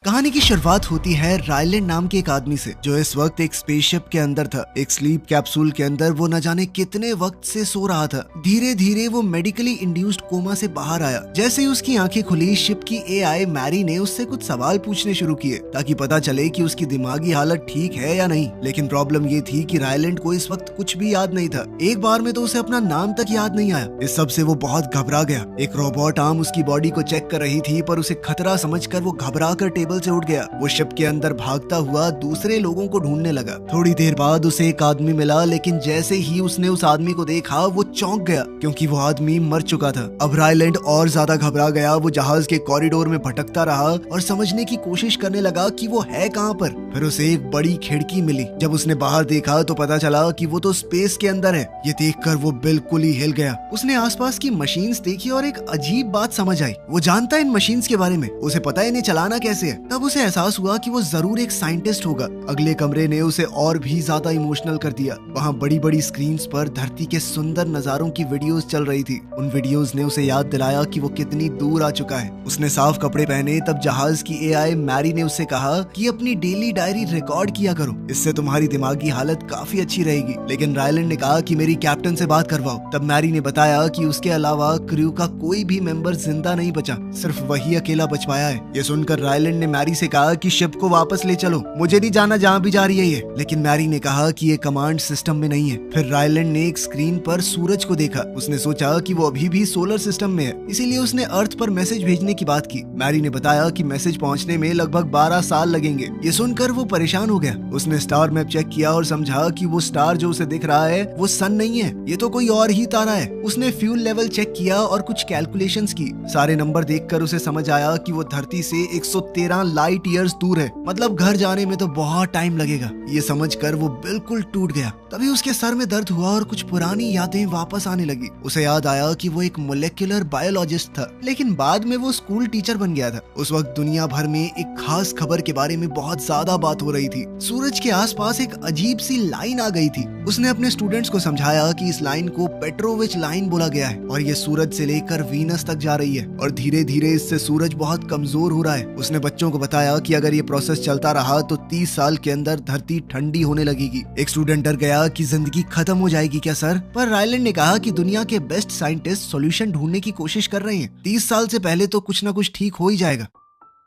कहानी की शुरुआत होती है रायलैंड नाम के एक आदमी से, जो इस वक्त एक स्पेसशिप के अंदर था। एक स्लीप कैप्सूल के अंदर वो न जाने कितने वक्त से सो रहा था। धीरे धीरे वो मेडिकली इंड्यूस्ड कोमा से बाहर आया। जैसे ही उसकी आंखें खुली, शिप की एआई मैरी ने उससे कुछ सवाल पूछने शुरू किए ताकि पता चले कि उसकी दिमागी हालत ठीक है या नहीं। लेकिन प्रॉब्लम ये थी कि रायलैंड को इस वक्त कुछ भी याद नहीं था। एक बार में तो उसे अपना नाम तक याद नहीं आया। इस सब से वो बहुत घबरा गया। एक रोबोट आर्म उसकी बॉडी को चेक कर रही थी, पर उसे खतरा समझकर वो घबरा कर टेबल से उठ गया। वो शिप के अंदर भागता हुआ दूसरे लोगों को ढूंढने लगा। थोड़ी देर बाद उसे एक आदमी मिला, लेकिन जैसे ही उसने उस आदमी को देखा वो चौंक गया, क्योंकि वो आदमी मर चुका था। अब रायलैंड और ज्यादा घबरा गया। वो जहाज के कॉरिडोर में भटकता रहा और समझने की कोशिश करने लगा कि वो है कहाँ पर। फिर उसे एक बड़ी खिड़की मिली। जब उसने बाहर देखा तो पता चला कि वो तो स्पेस के अंदर है। ये देखकर वो बिल्कुल ही हिल गया। उसने आसपास की मशीन्स देखी और एक अजीब बात समझ आई। वो जानता है इन मशीन्स के बारे में, उसे पता है इन्हें चलाना कैसे है। तब उसे एहसास हुआ कि वो जरूर एक साइंटिस्ट होगा। अगले कमरे ने उसे और भी ज्यादा इमोशनल कर दिया। वहाँ बड़ी बड़ी स्क्रीन्स पर धरती के सुंदर नजारों की वीडियोस चल रही थी। उन वीडियोस ने उसे याद दिलाया कि वो कितनी दूर आ चुका है। उसने साफ कपड़े पहने। तब जहाज की एआई मैरी ने उससे कहा कि अपनी डेली डायरी रिकॉर्ड किया करो, इससे तुम्हारी दिमागी हालत काफी अच्छी रहेगी। लेकिन रायलैंड ने कहा कि मेरी कैप्टन से बात करवाओ। तब मैरी ने बताया कि उसके अलावा क्रू का कोई भी मेंबर जिंदा नहीं बचा, सिर्फ वही अकेला बच पाया है। ये सुनकर रायलैंड ने मैरी से कहा कि शिप को वापस ले चलो, मुझे नहीं जाना जहाँ भी जा रही है ये। लेकिन मैरी ने कहा कि ये कमांड सिस्टम में नहीं है। फिर रायलैंड ने एक स्क्रीन पर सूरज को देखा। उसने सोचा कि वो अभी भी सोलर सिस्टम में है, इसीलिए उसने अर्थ पर मैसेज भेजने की बात की। मैरी ने बताया कि मैसेज पहुंचने में लगभग 12 साल लगेंगे। ये सुनकर वो परेशान हो गया। उसने स्टार मैप चेक किया और समझा कि वो स्टार जो उसे दिख रहा है वो सन नहीं है, ये तो कोई और ही तारा है। उसने फ्यूल लेवल चेक किया और कुछ कैलकुलेशंस की। सारे नंबर देखकर उसे समझ आया कि वो धरती से 113 लाइट ईयर्स दूर है। मतलब घर जाने में तो बहुत टाइम लगेगा। ये समझकर वो बिल्कुल टूट गया। तभी उसके सर में दर्द हुआ और कुछ पुरानी यादें वापस आने लगी। उसे याद आया कि वो एक मोलेक्युलर बायोलॉजिस्ट था, लेकिन बाद में वो स्कूल टीचर बन गया था। उस वक्त दुनिया भर में एक खास खबर के बारे में बहुत ज्यादा बात हो रही थी। सूरज के आसपास एक अजीब सी लाइन आ गई थी। उसने अपने स्टूडेंट्स को समझाया कि इस लाइन को पेट्रोविच लाइन बोला गया है और ये सूरज से लेकर वीनस तक जा रही है और धीरे धीरे इससे सूरज बहुत कमजोर हो रहा है। उसने बच्चों को बताया कि अगर ये प्रोसेस चलता रहा तो 30 साल के अंदर धरती ठंडी होने लगेगी। एक स्टूडेंट डर गया कि जिंदगी खत्म हो जाएगी क्या सर? पर रायलैंड ने कहा कि दुनिया के बेस्ट साइंटिस्ट सॉल्यूशन ढूंढने की कोशिश कर रहे हैं। 30 साल से पहले तो कुछ ना कुछ ठीक हो ही जाएगा।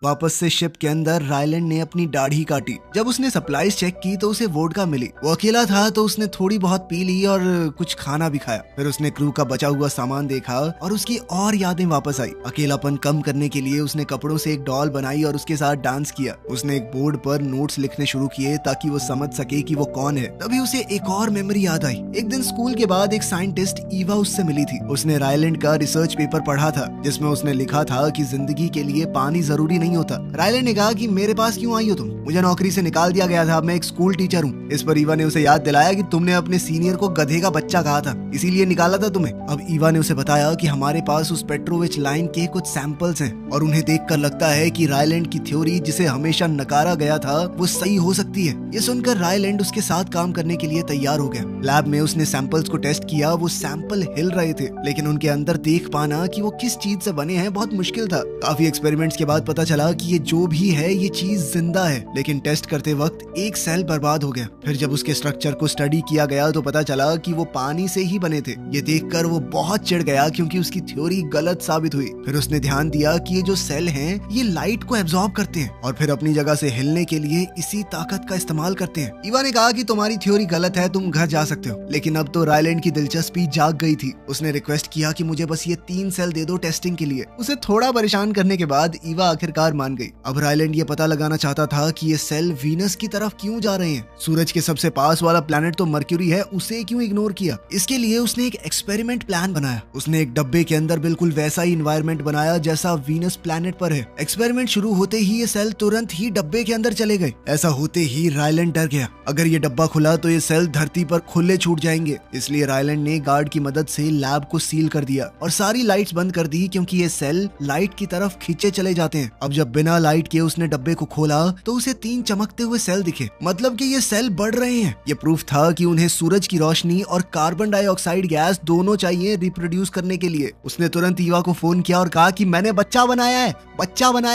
वापस से शिप के अंदर रायलैंड ने अपनी दाढ़ी काटी। जब उसने सप्लाईज चेक की तो उसे वोडका मिली। वो अकेला था तो उसने थोड़ी बहुत पी ली और कुछ खाना भी खाया। फिर उसने क्रू का बचा हुआ सामान देखा और उसकी और यादें वापस आई। अकेलापन कम करने के लिए उसने कपड़ों से एक डॉल बनाई और उसके साथ डांस किया। उसने एक बोर्ड पर नोट्स लिखने शुरू किए ताकि वो समझ सके कि वो कौन है। तभी उसे एक और मेमोरी याद आई। एक दिन स्कूल के बाद एक साइंटिस्ट ईवा उससे मिली थी। उसने रायलैंड का रिसर्च पेपर पढ़ा था, जिसमें उसने लिखा था कि जिंदगी के लिए पानी जरूरी नहीं होता। रायलैंड ने कहा कि मेरे पास क्यों आई हो तुम? मुझे नौकरी से निकाल दिया गया था, मैं एक स्कूल टीचर हूँ। इस पर ईवा ने उसे याद दिलाया कि तुमने अपने सीनियर को गधे का बच्चा कहा था, इसीलिए निकाला था तुम्हें। अब ईवा ने उसे बताया कि हमारे पास उस पेट्रोविच लाइन के कुछ सैंपल्स हैं और उन्हें देखकर लगता है कि रायलैंड की थ्योरी जिसे हमेशा नकारा गया था वो सही हो सकती है। ये सुनकर रायलैंड उसके साथ काम करने के लिए तैयार हो गया। लैब में उसने सैंपल्स को टेस्ट किया। वो सैंपल हिल रहे थे, लेकिन उनके अंदर देख पाना कि वो किस चीज से बने हैं बहुत मुश्किल था। काफी एक्सपेरिमेंट्स के बाद पता चला कि ये जो भी है ये चीज जिंदा है, लेकिन टेस्ट करते वक्त एक सेल बर्बाद हो गया। फिर जब उसके स्ट्रक्चर को स्टडी किया गया तो पता चला कि वो पानी से ही बने थे। ये देखकर वो बहुत चिढ़ गया क्योंकि उसकी थ्योरी गलत साबित हुई। फिर उसने ध्यान दिया कि ये जो सेल हैं ये लाइट को एब्जॉर्ब करते हैं और फिर अपनी जगह से हिलने के लिए इसी ताकत का इस्तेमाल करते हैं। ईवा ने कहा कि तुम्हारी थ्योरी गलत है, तुम घर जा सकते हो। लेकिन अब तो रायलैंड की दिलचस्पी जाग गई थी। उसने रिक्वेस्ट किया कि मुझे बस ये 3 सेल दे दो टेस्टिंग के लिए। उसे थोड़ा परेशान करने के बाद ईवा आखिरकार मान गई। अब रायलैंड ये पता लगाना चाहता था कि ये सेल वीनस की तरफ क्यों जा रहे हैं। सूरज के सबसे पास वाला प्लैनेट तो मर्क्यूरी है, उसे क्यों इग्नोर किया? इसके लिए उसने एक एक्सपेरिमेंट प्लान बनाया। उसने एक डब्बे के अंदर बिल्कुल वैसा ही इन्वायरमेंट बनाया जैसा वीनस प्लैनेट पर है। एक्सपेरिमेंट शुरू होते ही ये सेल तुरंत ही डब्बे के अंदर चले गए। ऐसा होते ही रायलैंड डर गया। अगर ये डब्बा खुला तो ये सेल धरती पर खुले छूट जाएंगे। इसलिए रायलैंड ने गार्ड की मदद से लैब को सील कर दिया और सारी लाइट्स बंद कर दी, क्योंकि ये सेल लाइट की तरफ खींचे चले जाते हैं। अब जब बिना लाइट के उसने डब्बे को खोला तो उसे 3 चमकते हुए सेल दिखे, मतलब कि ये सेल बढ़ रहे हैं। ये प्रूफ था कि उन्हें सूरज की रोशनी और कार्बन डाइऑक्साइड गैस दोनों चाहिए रिप्रोड्यूस करने के लिए। उसने तुरंत ईवा को फोन किया और कहा कि मैंने बच्चा बनाया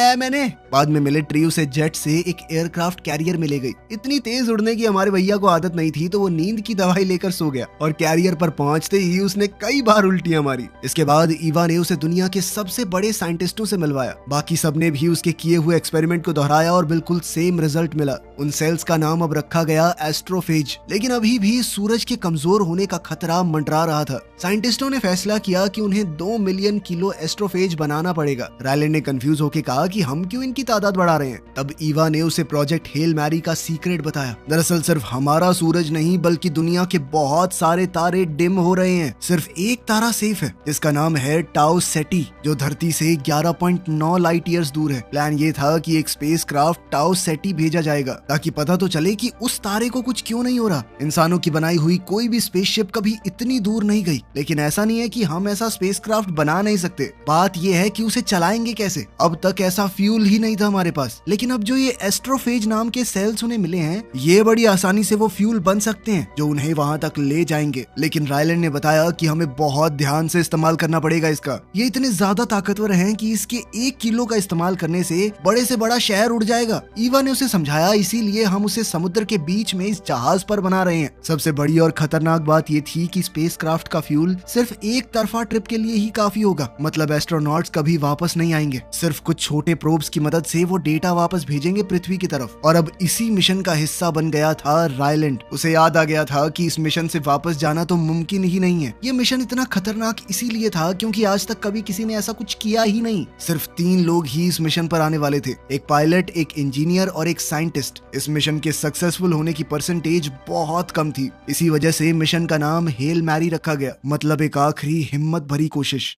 है मैंने। बाद में मिलिट्री उसे जेट से एक एयरक्राफ्ट कैरियर में ले गई। इतनी तेज उड़ने की हमारे भैया को आदत नहीं थी तो वो नींद की दवाई लेकर सो गया और कैरियर पर पहुंचते ही उसने कई बार उल्टियां मारी। इसके बाद ईवा ने उसे दुनिया के सबसे बड़े साइंटिस्टों से मिलवाया। बाकी सबने भी उसके किए हुए एक्सपेरिमेंट को दोहराया और बिल्कुल सेम रिजल्ट मिला। उन सेल्स का नाम अब रखा गया एस्ट्रोफेज। लेकिन अभी भी सूरज के कमजोर होने का खतरा मंडरा रहा था। साइंटिस्टों ने फैसला किया कि उन्हें 2 मिलियन किलो एस्ट्रोफेज बनाना पड़ेगा। रायलैंड ने कंफ्यूज होकर कहा कि हम क्यों इनकी तादाद बढ़ा रहे हैं। तब ईवा ने उसे प्रोजेक्ट हेल मैरी का सीक्रेट बताया। दरअसल सिर्फ हमारा सूरज नहीं बल्कि दुनिया के बहुत सारे तारे डिम हो रहे हैं। सिर्फ एक तारा सेफ है जिसका नाम है टाउ सेटी, जो धरती से 11.9 लाइट ईयर्स दूर है। प्लान ये था कि एक स्पेसक्राफ्ट टाउ सेटी भेजा जाएगा ताकि पता तो चले कि उस तारे को कुछ क्यों नहीं हो रहा। इंसानों की बनाई हुई कोई भी स्पेसशिप कभी इतनी दूर नहीं गई, लेकिन ऐसा नहीं है कि हम ऐसा स्पेसक्राफ्ट बना नहीं सकते। बात यह है कि उसे चलाएंगे कैसे। अब तक ऐसा फ्यूल ही नहीं था हमारे पास, लेकिन अब जो ये एस्ट्रोफेज नाम के सेल्स उन्हें मिले हैं, ये बड़ी आसानी से वो फ्यूल बन सकते हैं जो उन्हें वहां तक ले जाएंगे। लेकिन रायलैंड ने बताया कि हमें बहुत ध्यान से इस्तेमाल करना पड़ेगा इसका। ये इतने ज्यादा ताकतवर हैं कि इसके 1 किलो का इस्तेमाल करने से बड़ा शहर उड़ जाएगा। ईवा ने उसे समझाया, इसीलिए हम उसे समुद्र के बीच में इस जहाज पर बना रहे हैं। सबसे बड़ी और खतरनाक बात ये थी कि स्पेसक्राफ्ट का फ्यूल सिर्फ एक तरफा ट्रिप के लिए ही काफी होगा, मतलब एस्ट्रोनॉट्स कभी वापस नहीं आएंगे। सिर्फ कुछ छोटे प्रोब्स की मदद से वो डेटा वापस भेजेंगे पृथ्वी की तरफ। और अब इसी मिशन का हिस्सा बन गया था रायलैंड। उसे याद आ गया था कि इस मिशन से वापस जाना तो मुमकिन ही नहीं है। ये मिशन इतना खतरनाक इसीलिए था क्योंकि आज तक कभी किसी ने ऐसा कुछ किया ही नहीं। सिर्फ 3 लोग ही इस मिशन पर आने वाले थे, एक पायलट, एक इंजीनियर और एक साइंटिस्ट। इस मिशन के सक्सेसफुल होने की परसेंटेज बहुत कम थी। इसी वजह से मिशन का नाम हेल मैरी रखा गया, मतलब एक आखिरी हिम्मत भरी कोशिश।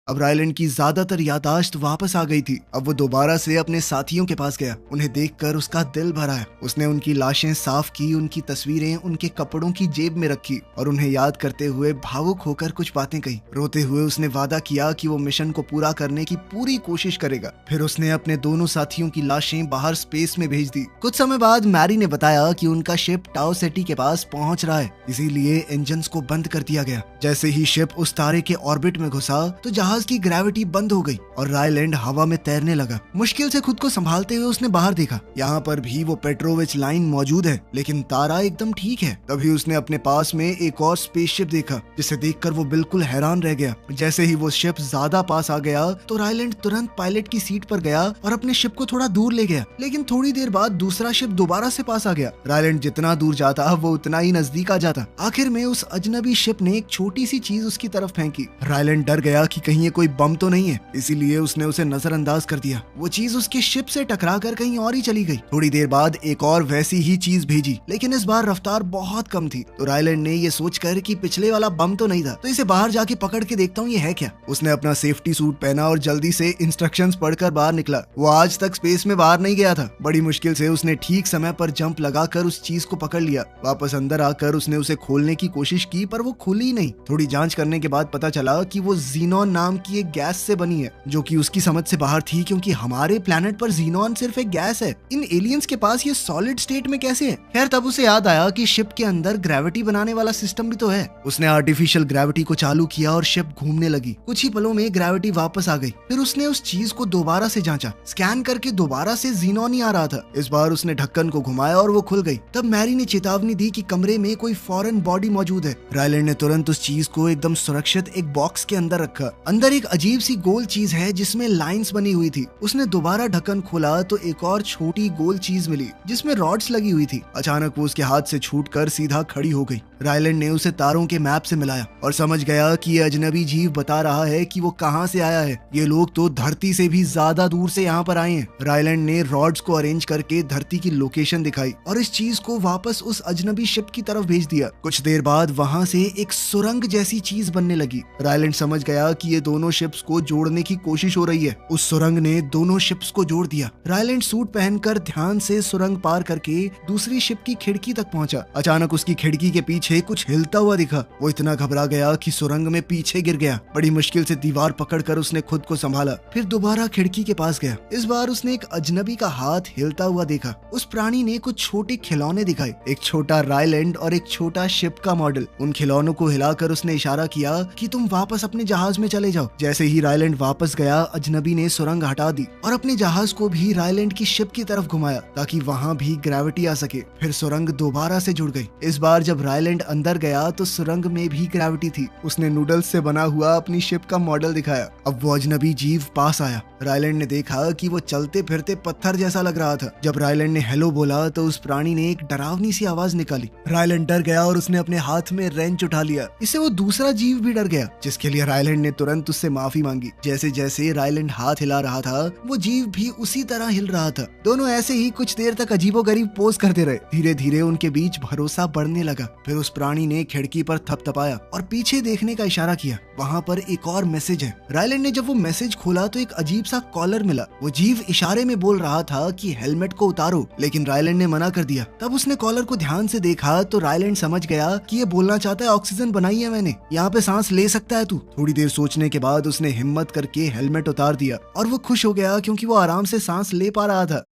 अब रायलैंड की ज्यादातर यादाश्त वापस आ गई थी। अब वो दोबारा से अपने साथियों के पास गया। उन्हें देखकर उसका दिल भरा है। उसने उनकी लाशें साफ की, उनकी तस्वीरें उनके कपड़ों की जेब में रखी और उन्हें याद करते हुए भावुक होकर कुछ बातें कही। रोते हुए उसने वादा किया कि वो मिशन को पूरा करने की पूरी कोशिश करेगा। फिर उसने अपने दोनों साथियों की लाशें बाहर स्पेस में भेज दी। कुछ समय बाद मैरी ने बताया कि उनका शिप टाउ सेटी के पास पहुंच रहा है, इसीलिए इंजन्स को बंद कर दिया गया। जैसे ही शिप उस तारे के ऑर्बिट में घुसा तो जहाज की ग्रेविटी बंद हो गई और रायलैंड हवा में तैरने लगा। मुश्किल से खुद को संभालते हुए उसने बाहर देखा। यहाँ पर भी वो पेट्रोविच लाइन मौजूद है, लेकिन तारा एकदम ठीक है। तभी उसने अपने पास में एक और स्पेसशिप देखा, जिसे देखकर वो बिल्कुल हैरान रह गया। जैसे ही वो शिप ज्यादा पास आ गया तो रायलैंड तुरंत पायलट की सीट पर गया और अपने शिप को थोड़ा दूर ले गया। लेकिन थोड़ी देर बाद दूसरा शिप दोबारा से पास आ गया। रायलैंड जितना दूर जाता वो उतना ही नजदीक आ जाता। आखिर में उस अजनबी शिप ने एक छोटी सी चीज उसकी तरफ फेंकी। रायलैंड डर गया कि कहीं ये कोई बम तो नहीं है, इसीलिए उसने उसे नजरअंदाज कर दिया। वो चीज उसके शिप से टकराकर कहीं और ही चली गई। थोड़ी देर बाद एक और वैसी ही चीज भेजी, लेकिन इस बार रफ्तार बहुत कम थी। तो रायलैंड ने ये सोचकर कि पिछले वाला बम तो नहीं था, तो इसे बाहर जाके पकड़ के देखता हूँ ये है क्या। उसने अपना सेफ्टी सूट पहना और जल्दी से इंस्ट्रक्शंस पढ़कर बाहर निकला। वो आज तक स्पेस में बाहर नहीं गया था। बड़ी मुश्किल से उसने ठीक समय पर जंप लगाकर उस चीज को पकड़ लिया। वापस अंदर आकर उसने उसे खोलने की कोशिश की, पर वो खुली नहीं। थोड़ी जांच करने के बाद पता चला कि वो जीनॉन नाम की एक गैस से बनी है, जो कि उसकी समझ से बाहर थी, क्योंकि हमारे प्लेनेट पर जीनॉन सिर्फ एक गैस है। इन एलियंस के पास ये सॉलिड स्टेट में कैसे है। खैर, तब उसे याद आया कि शिप के अंदर ग्रेविटी बनाने वाला सिस्टम भी तो है। उसने आर्टिफिशियल ग्रेविटी को चालू किया और शिप घूमने लगी। कुछ ही पलों में ग्रेविटी वापस आ गई। फिर उसने उस चीज को दोबारा से जांचा। स्कैन करके दोबारा से जीनॉन ही आ रहा था। इस बार उसने ढक्कन को घुमाया और वो खुल गई। तब मैरी ने चेतावनी दी कि कमरे में कोई फॉरेन बॉडी मौजूद है। रायलैंड ने तुरंत उस चीज को एकदम सुरक्षित एक बॉक्स के अंदर रखा। अंदर एक अजीब सी गोल चीज है जिसमें लाइंस बनी हुई थी। उसने दोबारा ढक्कन खोला तो एक और छोटी गोल चीज मिली जिसमें रॉड्स लगी हुई थी। अचानक वो उसके हाथ से छूटकर सीधा खड़ी हो गई। रायलैंड ने उसे तारों के मैप से मिलाया और समझ गया कि ये अजनबी जीव बता रहा है कि वो कहां से आया है। ये लोग तो धरती से भी ज्यादा दूर से यहाँ पर आए हैं। रायलैंड ने रॉड्स को अरेंज करके धरती की लोकेशन दिखाई और इस चीज को वापस उस अजनबी शिप की तरफ भेज दिया। कुछ देर बाद वहां से एक सुरंग जैसी चीज बनने लगी। रायलैंड समझ गया कि ये दोनों शिप्स को जोड़ने की कोशिश हो रही है। उस सुरंग ने दोनों शिप्स को जोड़ दिया। रायलैंड सूट पहनकर ध्यान से सुरंग पार करके दूसरी शिप की खिड़की तक पहुंचा। अचानक उसकी खिड़की के पीछे पीछे कुछ हिलता हुआ दिखा। वो इतना घबरा गया कि सुरंग में पीछे गिर गया। बड़ी मुश्किल से दीवार पकड़कर उसने खुद को संभाला, फिर दोबारा खिड़की के पास गया। इस बार उसने एक अजनबी का हाथ हिलता हुआ देखा। उस प्राणी ने कुछ छोटे खिलौने दिखाए, एक छोटा रायलैंड और एक छोटा शिप का मॉडल। उन खिलौनों को हिलाकर उसने इशारा किया कि तुम वापस अपने जहाज में चले जाओ। जैसे ही रायलैंड वापस गया, अजनबी ने सुरंग हटा दी और अपने जहाज को भी रायलैंड की शिप की तरफ घुमाया ताकि वहाँ भी ग्रेविटी आ सके। फिर सुरंग दोबारा से जुड़ गई। इस बार जब रायलैंड अंदर गया तो सुरंग में भी ग्रेविटी थी। उसने नूडल्स से बना हुआ अपनी शिप का मॉडल दिखाया। अब वो अजनबी जीव पास आया। रायलैंड ने देखा कि वो चलते फिरते पत्थर जैसा लग रहा था। जब रायलैंड ने हेलो बोला तो उस प्राणी ने एक डरावनी सी आवाज निकाली। रायलैंड डर गया और उसने अपने हाथ में रेंच उठा लिया। इससे वो दूसरा जीव भी डर गया, जिसके लिए रायलैंड ने तुरंत उससे माफी मांगी। जैसे जैसे रायलैंड हाथ हिला रहा था, वो जीव भी उसी तरह हिल रहा था। दोनों ऐसे ही कुछ देर तक अजीबोगरीब पोज करते रहे। धीरे धीरे उनके बीच भरोसा बढ़ने लगा। फिर उस प्राणी ने खिड़की पर थपथपाया और पीछे देखने का इशारा किया। वहाँ पर एक और मैसेज है। रायलैंड ने जब वो मैसेज खोला तो एक अजीब सा कॉलर मिला। वो जीव इशारे में बोल रहा था कि हेलमेट को उतारो, लेकिन रायलैंड ने मना कर दिया। तब उसने कॉलर को ध्यान से देखा तो रायलैंड समझ गया कि ये बोलना चाहता है ऑक्सीजन बनाई है मैंने, यहाँ पे सांस ले सकता है तू। थोड़ी देर सोचने के बाद उसने हिम्मत करके हेलमेट उतार दिया और वो खुश हो गया क्योंकि वो आराम से सांस ले पा रहा था।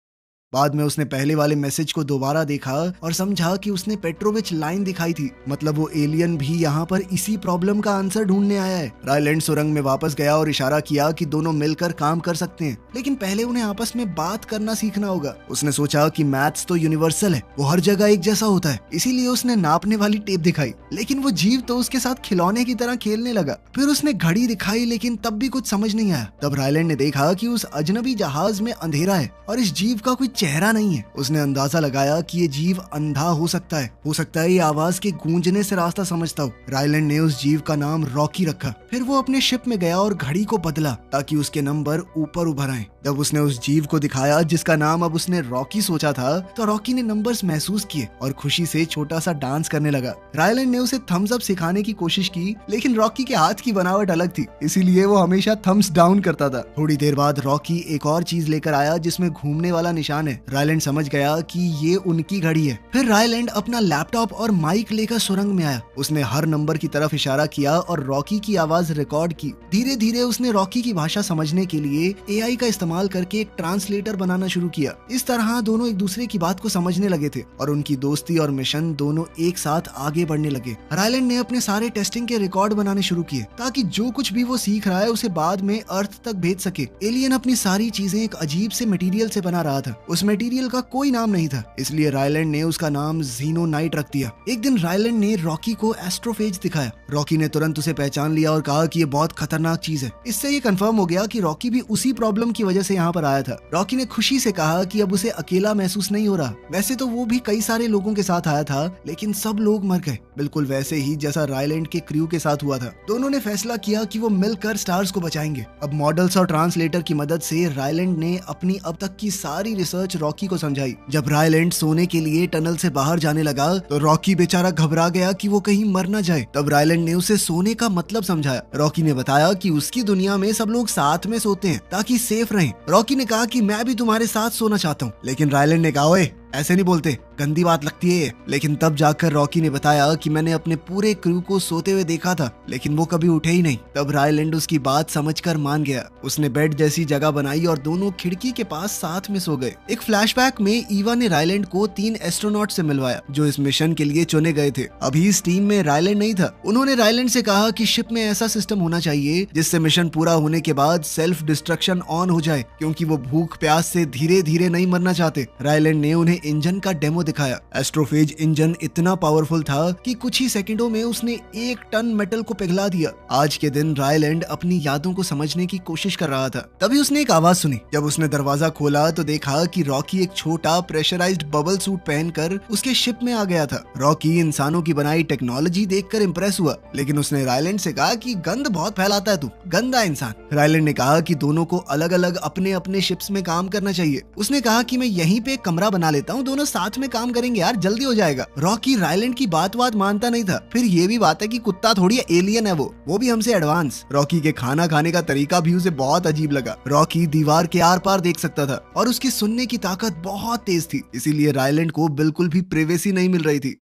बाद में उसने पहले वाले मैसेज को दोबारा देखा और समझा कि उसने पेट्रोविच लाइन दिखाई थी, मतलब वो एलियन भी यहाँ पर इसी प्रॉब्लम का आंसर ढूंढने आया है। रायलैंड सुरंग में वापस गया और इशारा किया कि दोनों मिलकर काम कर सकते हैं, लेकिन पहले उन्हें आपस में बात करना सीखना होगा। उसने सोचा कि मैथ्स तो यूनिवर्सल है, वो हर जगह एक जैसा होता है, इसीलिए उसने नापने वाली टेप दिखाई। लेकिन वो जीव तो उसके साथ खिलौने की तरह खेलने लगा। फिर उसने घड़ी दिखाई, लेकिन तब भी कुछ समझ नहीं आया। तब रायलैंड ने देखा कि उस अजनबी जहाज में अंधेरा है और इस जीव का कोई चेहरा नहीं है। उसने अंदाजा लगाया कि ये जीव अंधा हो सकता है ये आवाज के गूंजने से रास्ता समझता हो। रायलैंड ने उस जीव का नाम रॉकी रखा। फिर वो अपने शिप में गया और घड़ी को बदला ताकि उसके नंबर ऊपर उभर आए। जब उसने उस जीव को दिखाया जिसका नाम अब उसने रॉकी सोचा था, तो रॉकी ने नंबर्स महसूस किए और खुशी से छोटा सा डांस करने लगा। रायलैंड ने उसे थम्स अप सिखाने की कोशिश की, लेकिन रॉकी के हाथ की बनावट अलग थी, इसीलिए वो हमेशा थम्स डाउन करता था। थोड़ी देर बाद रॉकी एक और चीज लेकर आया जिसमें घूमने वाला निशान है। रायलैंड समझ गया कि ये उनकी घड़ी है। फिर रायलैंड अपना लैपटॉप और माइक लेकर सुरंग में आया। उसने हर नंबर की तरफ इशारा किया और रॉकी की आवाज रिकॉर्ड की। धीरे धीरे उसने रॉकी की भाषा समझने के लिए एआई का इस्तेमाल करके एक ट्रांसलेटर बनाना शुरू किया। इस तरह दोनों एक दूसरे की बात को समझने लगे थे और उनकी दोस्ती और मिशन दोनों एक साथ आगे बढ़ने लगे। रायलैंड ने अपने सारे टेस्टिंग के रिकॉर्ड बनाने शुरू किए ताकि जो कुछ भी वो सीख रहा है उसे बाद में अर्थ तक भेज सके। एलियन अपनी सारी चीजें एक अजीब से मटेरियल से बना रहा था। उस मटेरियल का कोई नाम नहीं था, इसलिए रायलैंड ने उसका नाम ज़ीनोनाइट रख दिया। एक दिन रायलैंड ने रॉकी को एस्ट्रोफेज दिखाया। रॉकी ने तुरंत उसे पहचान लिया और कहा कि ये बहुत खतरनाक चीज है। इससे ये कंफर्म हो गया कि रॉकी भी उसी प्रॉब्लम की वजह से यहाँ पर आया था। रॉकी ने खुशी से कहा कि अब उसे अकेला महसूस नहीं हो रहा। वैसे तो वो भी कई सारे लोगों के साथ आया था, लेकिन सब लोग मर गए, बिल्कुल वैसे ही जैसा रायलैंड के क्रू के साथ हुआ था। दोनों ने फैसला किया कि वो मिलकर स्टार्स को बचाएंगे। अब मॉडल्स और ट्रांसलेटर की मदद से रायलैंड ने अपनी अब तक की सारी रिसर्च रॉकी को समझाई। जब रायलैंड सोने के लिए टनल से बाहर जाने लगा तो रॉकी बेचारा घबरा गया कि वो कहीं मर न जाए। तब रायलैंड ने उसे सोने का मतलब समझाया। रॉकी ने बताया कि उसकी दुनिया में सब लोग साथ में सोते हैं ताकि सेफ रहें। रॉकी ने कहा कि मैं भी तुम्हारे साथ सोना चाहता हूँ, लेकिन रायलैंड ने कहा ओए ऐसे नहीं बोलते, गंदी बात लगती है ये। लेकिन तब जाकर रॉकी ने बताया कि मैंने अपने पूरे क्रू को सोते हुए देखा था, लेकिन वो कभी उठे ही नहीं। तब रायलैंड उसकी बात समझकर मान गया। उसने बेड जैसी जगह बनाई और दोनों खिड़की के पास साथ में सो गए। एक फ्लैशबैक में ईवा ने रायलैंड को 3 एस्ट्रोनॉट से मिलवाया जो इस मिशन के लिए चुने गए थे। अभी इस टीम में रायलैंड नहीं था। उन्होंने रायलैंड से कहा कि शिप में ऐसा सिस्टम होना चाहिए जिससे मिशन पूरा होने के बाद सेल्फ डिस्ट्रक्शन ऑन हो जाए, क्योंकि वो भूख प्यास से धीरे धीरे नहीं मरना चाहते। रायलैंड ने उन्हें इंजन का डेमो दिखाया। एस्ट्रोफेज इंजन इतना पावरफुल था कि कुछ ही सेकंडों में उसने 1 टन मेटल को पिघला दिया। आज के दिन रायलैंड अपनी यादों को समझने की कोशिश कर रहा था। तभी उसने एक आवाज सुनी। जब उसने दरवाजा खोला तो देखा कि रॉकी एक छोटा प्रेशराइज्ड बबल सूट पहनकर उसके शिप में आ गया था। रॉकी इंसानों की बनाई टेक्नोलॉजी देखकर इंप्रेस हुआ, लेकिन उसने रायलैंड से कहा कि गंद बहुत फैलाता है तू, गंदा इंसान। रायलैंड ने कहा कि दोनों को अलग अलग अपने अपने शिप्स में काम करना चाहिए। उसने कहा कि मैं यहीं पे एक कमरा बना लेता हूँ, दोनों साथ में काम करेंगे यार, जल्दी हो जाएगा। रॉकी रायलैंड की बात मानता नहीं था। फिर ये भी बात है कि कुत्ता थोड़ी एलियन है, वो भी हमसे एडवांस। रॉकी के खाना खाने का तरीका भी उसे बहुत अजीब लगा। रॉकी दीवार के आर पार देख सकता था और उसकी सुनने की ताकत बहुत तेज थी, इसीलिए रायलैंड को बिल्कुल भी प्राइवेसी नहीं मिल रही थी।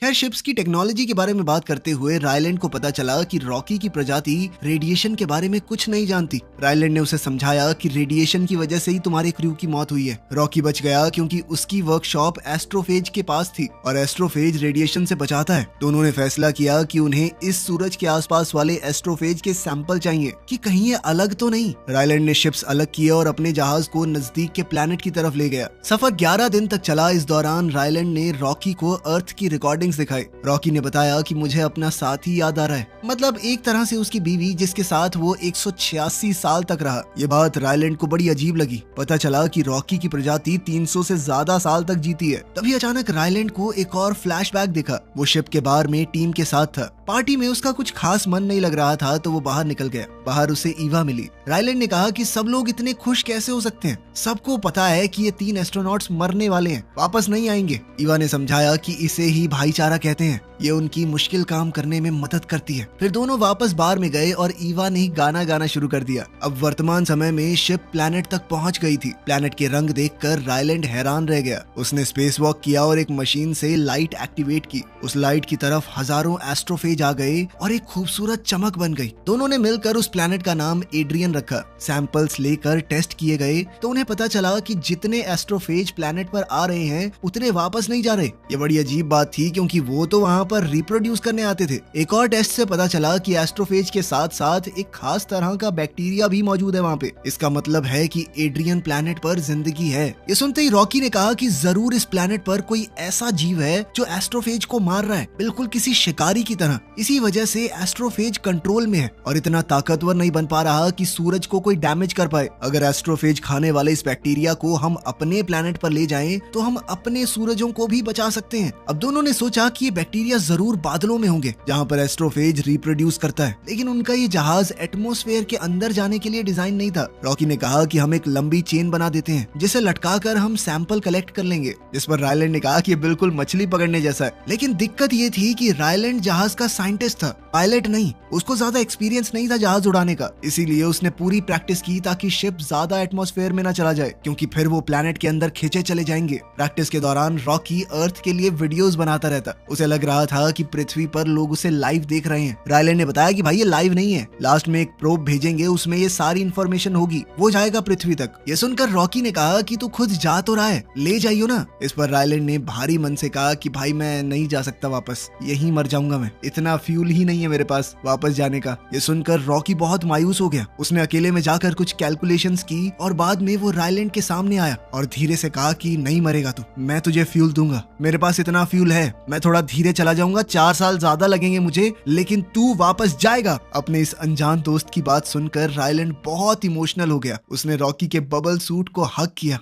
खैर, शिप्स की टेक्नोलॉजी के बारे में बात करते हुए रायलैंड को पता चला कि रॉकी की प्रजाति रेडिएशन के बारे में कुछ नहीं जानती। रायलैंड ने उसे समझाया कि रेडिएशन की वजह से ही तुम्हारे क्रू की मौत हुई है। रॉकी बच गया क्योंकि उसकी वर्कशॉप एस्ट्रोफेज के पास थी और एस्ट्रोफेज रेडिएशन से बचाता है। तो उन्होंने फैसला किया कि उन्हें इस सूरज के आसपास वाले एस्ट्रोफेज के सैंपल चाहिए कि कहीं ये अलग तो नहीं। रायलैंड ने शिप्स अलग किए और अपने जहाज को नजदीक के प्लैनेट की तरफ ले गया। सफर 11 दिन तक चला। इस दौरान रायलैंड ने रॉकी को अर्थ की रिकॉर्डिंग्स दिखाई। रॉकी ने बताया कि मुझे अपना साथी याद आ रहा है, मतलब एक तरह से उसकी बीवी जिसके साथ वो 186 साल तक रहा। ये बात रायलैंड को बड़ी अजीब लगी। पता चला कि रॉकी की प्रजाति 300 से ज्यादा साल तक जीती है। तभी अचानक रायलैंड को एक और फ्लैशबैक दिखा। वो शिप के बार में टीम के साथ था। पार्टी में उसका कुछ खास मन नहीं लग रहा था तो वो बाहर निकल गया। बाहर उसे ईवा मिली। रायलैंड ने कहा कि सब लोग इतने खुश कैसे हो सकते हैं, सबको पता है कि ये 3 एस्ट्रोनॉट्स मरने वाले हैं, वापस नहीं आएंगे। ईवा ने समझाया कि इसे ही भाईचारा कहते हैं, ये उनकी मुश्किल काम करने में मदद करती है। फिर दोनों वापस बार में गए और ईवा ने गाना गाना शुरू कर दिया। अब वर्तमान समय में शिप प्लैनेट तक पहुंच गई थी। प्लैनेट के रंग देखकर रायलैंड हैरान रह गया। उसने स्पेस वॉक किया और एक मशीन से लाइट एक्टिवेट की। उस लाइट की तरफ हजारों एस्ट्रोफेज आ गए और एक खूबसूरत चमक बन गई। दोनों ने मिलकर उस प्लैनेट का नाम एड्रियन रखा। सैंपल्स लेकर टेस्ट किए गए तो उन्हें पता चला कि जितने एस्ट्रोफेज प्लैनेट पर आ रहे हैं उतने वापस नहीं जा रहे। ये बड़ी अजीब बात थी क्योंकि वो तो वहाँ पर रिप्रोड्यूस करने आते थे। एक और टेस्ट से पता चला कि एस्ट्रोफेज के साथ साथ एक खास तरह का बैक्टीरिया भी मौजूद है वहाँ पे। इसका मतलब है कि एड्रियन प्लैनेट पर जिंदगी है। ये सुनते ही रॉकी ने कहा कि जरूर इस प्लैनेट पर कोई ऐसा जीव है जो एस्ट्रोफेज को मार रहा है, बिल्कुल किसी शिकारी की तरह। इसी वजह से एस्ट्रोफेज कंट्रोल में है और इतना ताकतवर नहीं बन पा रहा कि सूरज को कोई डैमेज कर पाए। अगर एस्ट्रोफेज खाने वाले इस बैक्टीरिया को हम अपने प्लैनेट पर ले जाएं तो हम अपने सूरजों को भी बचा सकते हैं। अब दोनों ने सोचा कि ये बैक्टीरिया जरूर बादलों में होंगे जहाँ पर एस्ट्रोफेज रिप्रोड्यूस करता है, लेकिन उनका ये जहाज एटमॉस्फेयर के अंदर जाने के लिए डिजाइन नहीं था। रॉकी ने कहा कि हम एक लंबी चेन बना देते हैं जिसे लटकाकर हम सैंपल कलेक्ट कर लेंगे। जिस पर रायलैंड ने कहा कि ये बिल्कुल मछली पकड़ने जैसा है। लेकिन दिक्कत ये थी कि रायलैंड जहाज का साइंटिस्ट था, पायलट नहीं। उसको ज्यादा एक्सपीरियंस नहीं था जहाज उड़ाने का, इसीलिए उसने पूरी प्रैक्टिस की ताकि शिप ज्यादा एटमॉस्फेयर में न चला जाए, क्योंकि फिर वो प्लैनेट के अंदर खींचे चले जाएंगे। प्रैक्टिस के दौरान रॉकी अर्थ के लिए वीडियोस बनाता रहता। उसे लग रहा था कि पृथ्वी पर लोग उसे लाइव देख रहे हैं। रायलैंड ने बताया कि भाई ये लाइव नहीं है, लास्ट में एक प्रोब भेजेंगे, उसमें ये सारी इंफॉर्मेशन होगी, वो जाएगा पृथ्वी तक। ये सुनकर रॉकी ने कहा कि तू खुद जा तो रहा है, ले जाइयो ना। इस पर रायलैंड ने भारी मन से कहा कि भाई मैं नहीं जा सकता वापस, यहीं मर जाऊंगा मैं, इतना फ्यूल ही नहीं है मेरे पास वापस जाने का। ये सुनकर रॉकी बहुत मायूस हो गया। उसने अकेले में जाकर कुछ कैलकुलेशंस की और बाद में वो रायलैंड के सामने आया और धीरे से कहा कि नहीं मरेगा तू, मैं तुझे फ्यूल दूंगा, मेरे पास इतना फ्यूल है, मैं थोड़ा धीरे चला जाऊंगा, 4 साल ज्यादा लगेंगे मुझे, लेकिन तू वापस जाएगा। अपने इस अनजान दोस्त की बात सुनकर रायलैंड बहुत इमोशनल हो गया। उसने रॉकी के बबल सूट को हग किया।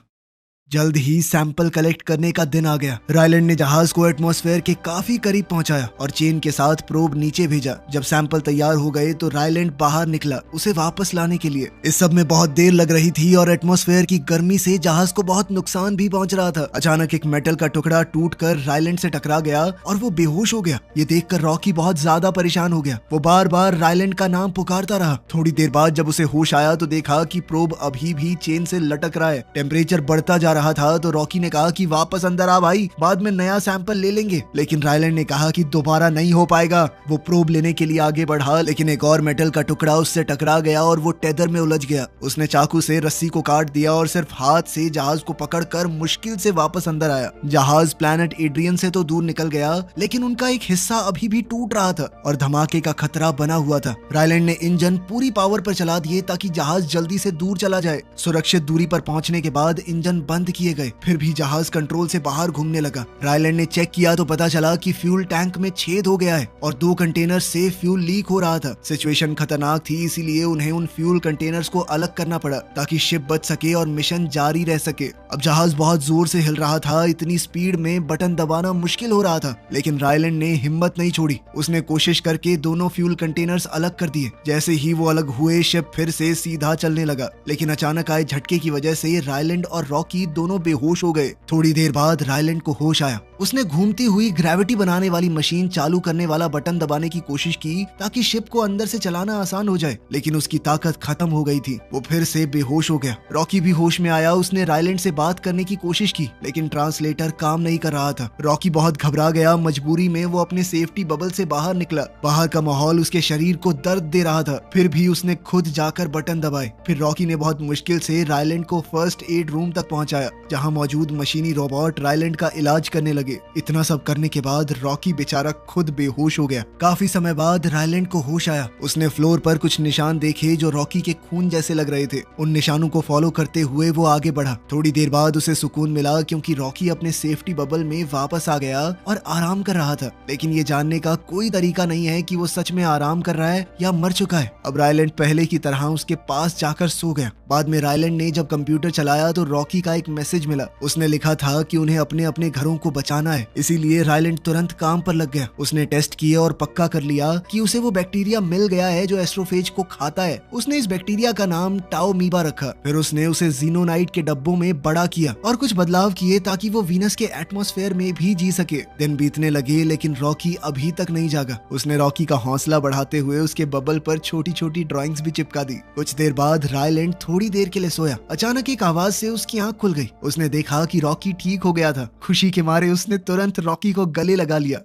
जल्द ही सैंपल कलेक्ट करने का दिन आ गया। रायलैंड ने जहाज को एटमॉस्फेयर के काफी करीब पहुंचाया और चेन के साथ प्रोब नीचे भेजा। जब सैंपल तैयार हो गए तो रायलैंड बाहर निकला उसे वापस लाने के लिए। इस सब में बहुत देर लग रही थी और एटमॉस्फेयर की गर्मी से जहाज को बहुत नुकसान भी पहुंच रहा था। अचानक एक मेटल का टुकड़ा टूटकर रायलैंड से टकरा गया और वो बेहोश हो गया। ये देखकर रॉकी बहुत ज्यादा परेशान हो गया। वो बार बार रायलैंड का नाम पुकारता रहा। थोड़ी देर बाद जब उसे होश आया तो देखा कि प्रोब अभी भी चेन से लटक रहा है। टेम्परेचर बढ़ता जा रहा था तो रॉकी ने कहा कि वापस अंदर आ भाई, बाद में नया सैंपल ले लेंगे। लेकिन रायलैंड ने कहा कि दोबारा नहीं हो पाएगा। वो प्रोब लेने के लिए आगे बढ़ा, लेकिन एक और मेटल का टुकड़ा उससे टकरा गया और वो टेदर में उलझ गया। उसने चाकू से रस्सी को काट दिया और सिर्फ हाथ से जहाज को पकड़कर मुश्किल से वापस अंदर आया। जहाज प्लैनेट एड्रियन से तो दूर निकल गया, लेकिन उनका एक हिस्सा अभी भी टूट रहा था और धमाके का खतरा बना हुआ था। रायलैंड ने इंजन पूरी पावर पर चला दिए ताकि जहाज जल्दी से दूर चला जाए। सुरक्षित दूरी पर पहुंचने के बाद इंजन बंद किए गए, फिर भी जहाज कंट्रोल से बाहर घूमने लगा। रायलैंड ने चेक किया तो पता चला कि फ्यूल टैंक में छेद हो गया है और 2 कंटेनर से फ्यूल लीक हो रहा था। सिचुएशन खतरनाक थी, इसीलिए उन्हें उन फ्यूल कंटेनर्स को अलग करना पड़ा ताकि शिप बच सके और मिशन जारी रह सके। अब जहाज बहुत जोर से हिल रहा था, इतनी स्पीड में बटन दबाना मुश्किल हो रहा था, लेकिन रायलैंड ने हिम्मत नहीं छोड़ी। उसने कोशिश करके दोनों फ्यूल कंटेनर्स अलग कर दिए। जैसे ही वो अलग हुए, शिप फिर से सीधा चलने लगा, लेकिन अचानक आए झटके की वजह से रायलैंड और रॉकी दोनों बेहोश हो गए। थोड़ी देर बाद रायलैंड को होश आया। उसने घूमती हुई ग्रेविटी बनाने वाली मशीन चालू करने वाला बटन दबाने की कोशिश की ताकि शिप को अंदर से चलाना आसान हो जाए, लेकिन उसकी ताकत खत्म हो गई थी। वो फिर से बेहोश हो गया। रॉकी भी होश में आया। उसने रायलैंड से बात करने की कोशिश की, लेकिन ट्रांसलेटर काम नहीं कर रहा था। रॉकी बहुत घबरा गया। मजबूरी में वो अपने सेफ्टी बबल से बाहर निकला। बाहर का माहौल उसके शरीर को दर्द दे रहा था, फिर भी उसने खुद जाकर बटन दबाए। फिर रॉकी ने बहुत मुश्किल से रायलैंड को फर्स्ट एड रूम तक पहुंचाया, जहां मौजूद मशीनी रोबोट रायलैंड का इलाज करने लगे। इतना सब करने के बाद रॉकी बेचारा खुद बेहोश हो गया। काफी समय बाद रायलैंड को होश आया। उसने फ्लोर पर कुछ निशान देखे जो रॉकी के खून जैसे लग रहे थे। उन निशानों को फॉलो करते हुए वो आगे बढ़ा। थोड़ी देर बाद उसे सुकून मिला, क्योंकि रॉकी अपने सेफ्टी बबल में वापस आ गया और आराम कर रहा था। लेकिन ये जानने का कोई तरीका नहीं है कि वो सच में आराम कर रहा है या मर चुका है। अब रायलैंड पहले की तरह उसके पास जाकर सो गया। बाद में रायलैंड ने जब कंप्यूटर चलाया तो रॉकी का एक मैसेज मिला। उसने लिखा था कि उन्हें अपने अपने घरों को बचाना है, इसीलिए रायलैंड तुरंत काम पर लग गया। उसने टेस्ट किए और पक्का कर लिया कि उसे वो बैक्टीरिया मिल गया है जो एस्ट्रोफेज को खाता है। उसने इस बैक्टीरिया का नाम टाओमीबा रखा। फिर उसने उसे जीनोनाइट के डब्बों में बड़ा किया और कुछ बदलाव किए ताकि वो वीनस के एटमॉस्फेयर में भी जी सके। दिन बीतने लगे, लेकिन रॉकी अभी तक नहीं जागा। उसने रॉकी का हौसला बढ़ाते हुए उसके बबल पर छोटी छोटी ड्राइंग्स भी चिपका दी। कुछ देर बाद रायलैंड थोड़ी देर के लिए सोया। अचानक एक आवाज से उसकी आंख खुल गई। उसने देखा कि रॉकी ठीक हो गया था। खुशी के मारे उसने तुरंत रॉकी को गले लगा लिया।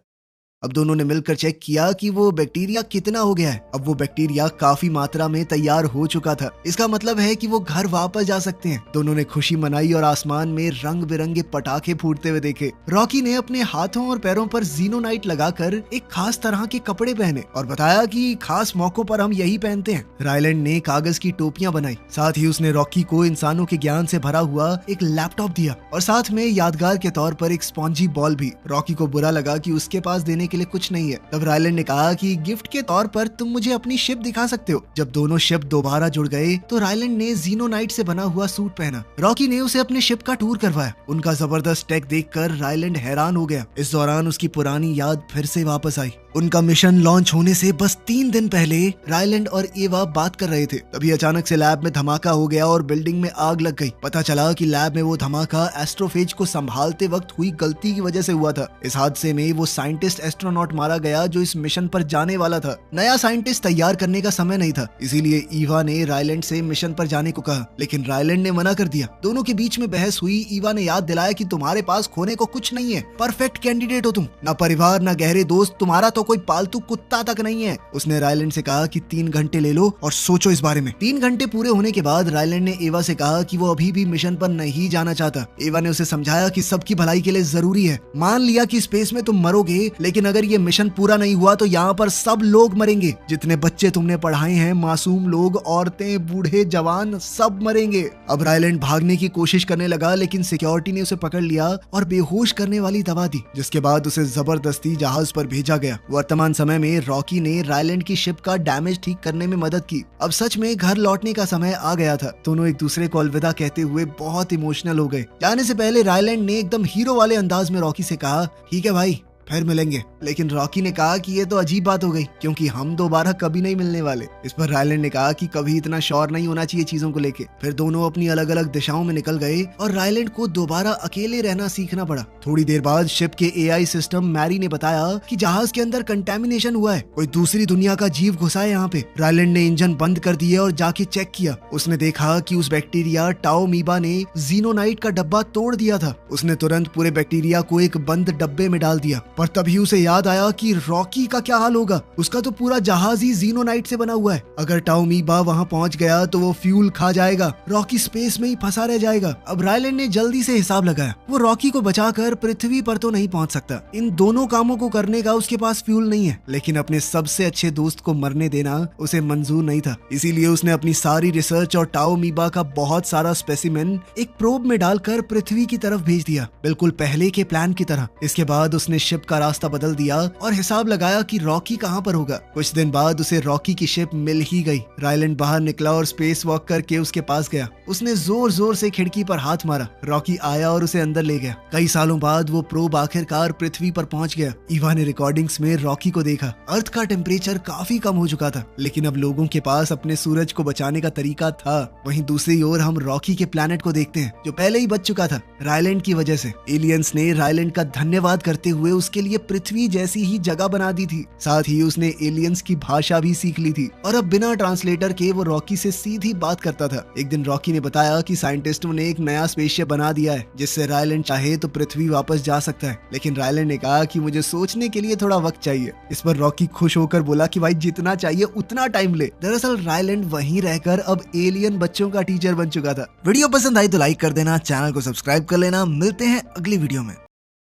अब दोनों ने मिलकर चेक किया कि वो बैक्टीरिया कितना हो गया है। अब वो बैक्टीरिया काफी मात्रा में तैयार हो चुका था। इसका मतलब है कि वो घर वापस जा सकते हैं। दोनों ने खुशी मनाई और आसमान में रंग बिरंगे पटाखे फूटते हुए देखे। रॉकी ने अपने हाथों और पैरों पर जीनोनाइट लगाकर एक खास तरह के कपड़े पहने और बताया कि खास मौकों पर हम यही पहनते हैं। रायलैंड ने कागज की टोपियां बनाई। साथ ही उसने रॉकी को इंसानों के ज्ञान से भरा हुआ एक लैपटॉप दिया और साथ में यादगार के तौर पर एक स्पॉन्जी बॉल भी। रॉकी को बुरा लगा कि उसके पास देने के लिए कुछ नहीं है। तब रायलैंड ने कहा कि गिफ्ट के तौर पर तुम मुझे अपनी शिप दिखा सकते हो। जब दोनों शिप दोबारा जुड़ गए तो रायलैंड ने जीनोनाइट से बना हुआ सूट पहना। रॉकी ने उसे अपने शिप का टूर करवाया। उनका जबरदस्त टेक देखकर रायलैंड हैरान हो गया। इस दौरान उसकी पुरानी याद फिर से वापस आई। उनका मिशन लॉन्च होने से बस 3 दिन पहले रायलैंड और एवा बात कर रहे थे। तभी अचानक से लैब में धमाका हो गया और बिल्डिंग में आग लग गई। पता चला कि लैब में वो धमाका एस्ट्रोफेज को संभालते वक्त हुई गलती की वजह से हुआ था। इस हादसे में वो साइंटिस्ट एस्ट्रोनॉट मारा गया जो इस मिशन पर जाने वाला था। नया साइंटिस्ट तैयार करने का समय नहीं था, इसीलिए ईवा ने रायलैंड से मिशन पर जाने को कहा, लेकिन रायलैंड ने मना कर दिया। दोनों के बीच में बहस हुई। ईवा ने याद दिलाया कि तुम्हारे पास खोने को कुछ नहीं है, परफेक्ट कैंडिडेट हो तुम, ना परिवार ना गहरे दोस्त, तुम्हारा तो कोई पालतू कुत्ता तक नहीं है। उसने रायलैंड से कहा कि 3 घंटे ले लो और सोचो इस बारे में। 3 घंटे पूरे होने के बाद रायलैंड ने एवा से कहा कि वो अभी भी मिशन पर नहीं जाना चाहता। एवा ने उसे समझाया कि सबकी भलाई के लिए जरूरी है। मान लिया कि स्पेस में तुम मरोगे, लेकिन अगर ये मिशन पूरा नहीं हुआ तो यहाँ पर सब लोग मरेंगे। जितने बच्चे तुमने पढ़ाए हैं, मासूम लोग, औरतें, बूढ़े, जवान, सब मरेंगे। अब रायलैंड भागने की कोशिश करने लगा, लेकिन सिक्योरिटी ने उसे पकड़ लिया और बेहोश करने वाली दवा दी, जिसके बाद उसे जबरदस्ती जहाज पर भेजा गया। वर्तमान समय में रॉकी ने रायलैंड की शिप का डैमेज ठीक करने में मदद की। अब सच में घर लौटने का समय आ गया था। दोनों एक दूसरे को अलविदा कहते हुए बहुत इमोशनल हो गए। जाने से पहले रायलैंड ने एकदम हीरो वाले अंदाज में रॉकी से कहा, ठीक है भाई, फिर मिलेंगे। लेकिन रॉकी ने कहा कि ये तो अजीब बात हो गई, क्योंकि हम दोबारा कभी नहीं मिलने वाले। इस पर रायलैंड ने कहा कि कभी इतना श्योर नहीं होना चाहिए चीजों को लेके। फिर दोनों अपनी अलग अलग दिशाओं में निकल गए और रायलैंड को दोबारा अकेले रहना सीखना पड़ा। थोड़ी देर बाद शिप के एआई सिस्टम मैरी ने बताया कि जहाज के अंदर कंटेमिनेशन हुआ है, कोई दूसरी दुनिया का जीव घुसा है यहाँ पे। रायलैंड ने इंजन बंद कर दिए और जाके चेक किया। उसने देखा कि उस बैक्टीरिया टाओमीबा ने जीनोनाइट का डब्बा तोड़ दिया था। उसने तुरंत पूरे बैक्टीरिया को एक बंद डब्बे में डाल दिया, पर तभी उसे याद आया कि रॉकी का क्या हाल होगा। उसका तो पूरा जहाज ही जीनोनाइट से बना हुआ है। अगर टाओमीबा वहां पहुंच गया तो वो फ्यूल खा जाएगा। रॉकी स्पेस में ही फंसा रह जाएगा। अब रायलैंड ने जल्दी से हिसाब लगाया। वो रॉकी को बचाकर पृथ्वी पर तो नहीं पहुंच सकता। इन दोनों कामों को करने का उसके पास फ्यूल नहीं है, लेकिन अपने सबसे अच्छे दोस्त को मरने देना उसे मंजूर नहीं था। इसीलिए उसने अपनी सारी रिसर्च और टाओमीबा का बहुत सारा स्पेसिमेन एक प्रोब में डालकर पृथ्वी की तरफ भेज दिया, बिल्कुल पहले के प्लान की तरह। इसके बाद उसने शिप का रास्ता बदल दिया और हिसाब लगाया कि रॉकी कहाँ पर होगा। कुछ दिन बाद उसे रॉकी की शिप मिल ही गई। रायलैंड बाहर निकला और स्पेस वॉक करके उसके पास गया। उसने जोर जोर से खिड़की पर हाथ मारा। रॉकी आया और उसे अंदर ले गया। कई सालों बाद वो प्रोब आखिरकार पृथ्वी पर पहुंच गया। ईवा ने रिकॉर्डिंग्स में रॉकी को देखा। अर्थ का टेम्परेचर काफी कम हो चुका था, लेकिन अब लोगों के पास अपने सूरज को बचाने का तरीका था। वहीं दूसरी ओर हम रॉकी के प्लैनेट को देखते हैं जो पहले ही बच चुका था रायलैंड की वजह से। एलियंस ने रायलैंड का धन्यवाद करते हुए उसके लिए पृथ्वी जैसी ही जगह बना दी थी। साथ ही उसने एलियंस की भाषा भी सीख ली थी और अब बिना ट्रांसलेटर के वो रॉकी से सीधी बात करता था। एक दिन रॉकी ने बताया कि साइंटिस्टों ने एक नया स्पेसशिप बना दिया है जिससे रायलैंड चाहे तो पृथ्वी वापस जा सकता है, लेकिन रायलैंड ने कहा कि मुझे सोचने के लिए थोड़ा वक्त चाहिए। इस पर रॉकी खुश होकर बोला कि भाई जितना चाहिए उतना टाइम ले। दरअसल रायलैंड वहीं रहकर अब एलियन बच्चों का टीचर बन चुका था। वीडियो पसंद आई तो लाइक कर देना, चैनल को सब्सक्राइब कर लेना। मिलते हैं अगली वीडियो में।